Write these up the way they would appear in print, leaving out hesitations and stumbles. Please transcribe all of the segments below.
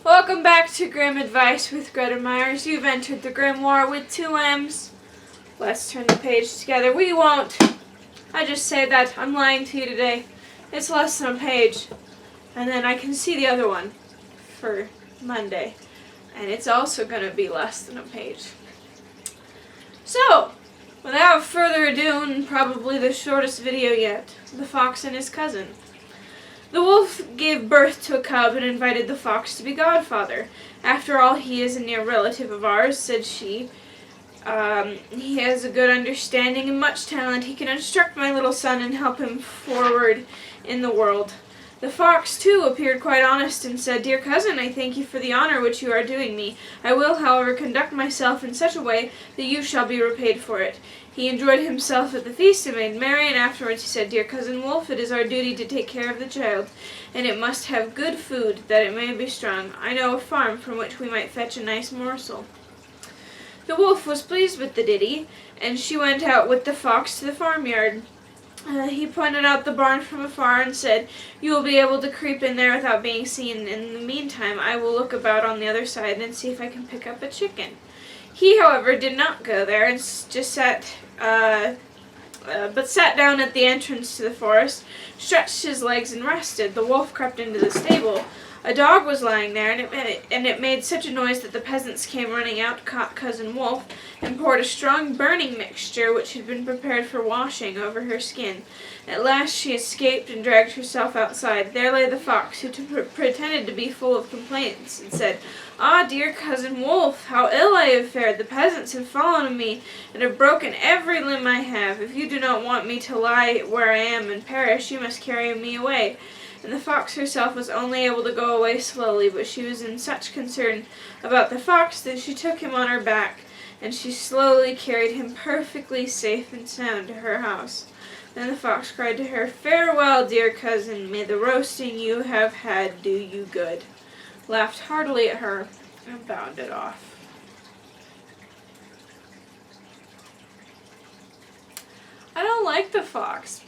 Welcome back to Grim Advice with Gretta Myers. You've entered the Grimoire with 2 M's. Let's turn the page together. We won't. I just say that. I'm lying to you today. It's less than a page. And then I can see the other one for Monday. And it's also going to be less than a page. So, without further ado, and probably the shortest video yet, the fox and his cousin. The wolf gave birth to a cub and invited the fox to be godfather. After all, he is a near relative of ours, said she. He has a good understanding and much talent. He can instruct my little son and help him forward in the world. The fox, too, appeared quite honest and said, "Dear cousin, I thank you for the honor which you are doing me. I will, however, conduct myself in such a way that you shall be repaid for it." He enjoyed himself at the feast and made merry, and afterwards he said, "Dear cousin Wolf, it is our duty to take care of the child, and it must have good food, that it may be strong. I know a farm from which we might fetch a nice morsel." The wolf was pleased with the ditty, and she went out with the fox to the farmyard. He pointed out the barn from afar and said, "You will be able to creep in there without being seen. In the meantime, I will look about on the other side and see if I can pick up a chicken." He, however, did not go there and just sat down at the entrance to the forest, stretched his legs and rested. The wolf crept into the stable. A dog was lying there, and it made such a noise that the peasants came running out, caught Cousin Wolf, and poured a strong burning mixture, which had been prepared for washing, over her skin. At last she escaped and dragged herself outside. There lay the fox, who pretended to be full of complaints, and said, "Ah, dear Cousin Wolf, how ill I have fared! The peasants have fallen on me, and have broken every limb I have. If you do not want me to lie where I am and perish, you must carry me away." And the fox herself was only able to go away slowly, but she was in such concern about the fox that she took him on her back, and she slowly carried him perfectly safe and sound to her house. Then the fox cried to her, "Farewell, dear cousin, may the roasting you have had do you good," laughed heartily at her, and bounded off. I don't like the fox.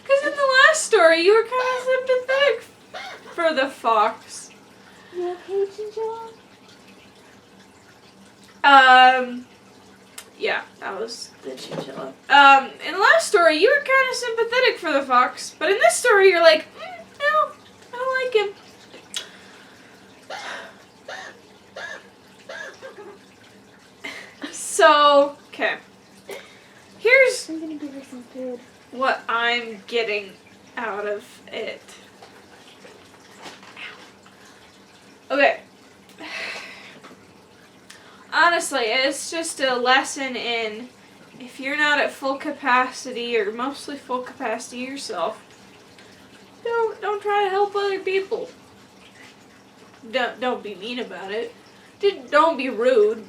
Because in the last story, you were kind of sympathetic for the fox. You okay, Chinchilla? Yeah, that was the chinchilla. In the last story, you were kind of sympathetic for the fox, but in this story, you're like, no, I don't like him. So, okay. Here's I'm gonna give her some food. what I'm getting out of it. Okay. Honestly, it's just a lesson in, if you're not at full capacity, or mostly full capacity yourself, don't try to help other people. Don't be mean about it. Don't be rude.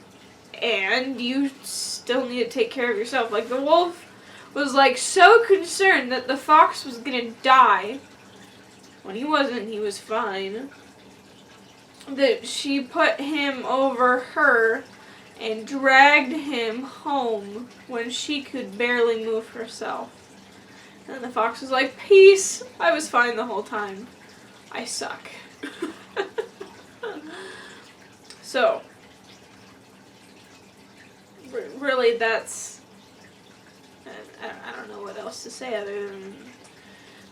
And you still need to take care of yourself. Like, the wolf was like so concerned that the fox was gonna die, when he wasn't. He was fine, that she put him over her and dragged him home when she could barely move herself. And the fox was like, "Peace, I was fine the whole time. I suck." So, really, that's, I don't know what else to say other than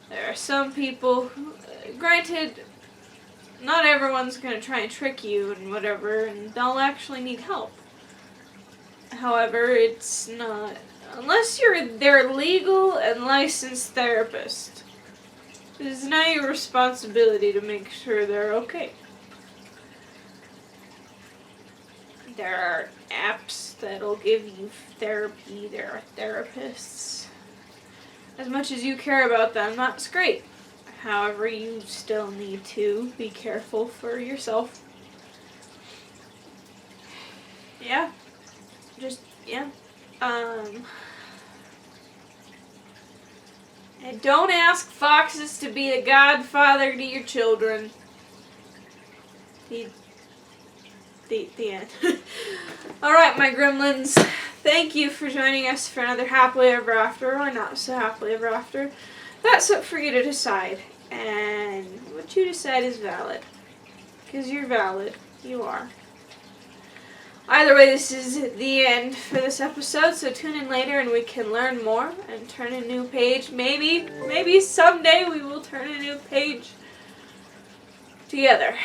there are some people who, granted, not everyone's going to try and trick you and whatever, and they'll actually need help. However, it's not, unless you're their legal and licensed therapist, it is not your responsibility to make sure they're okay. There are apps that'll give you therapy. There are therapists. As much as you care about them, that's great. However, you still need to be careful for yourself. Yeah. Yeah. And don't ask foxes to be a godfather to your children. The end. Alright, my gremlins. Thank you for joining us for another happily ever after, or not so happily ever after. That's up for you to decide. and what you decide is valid. Because you're valid. You are. Either way, this is the end for this episode, so tune in later and we can learn more and turn a new page. Maybe someday we will turn a new page together.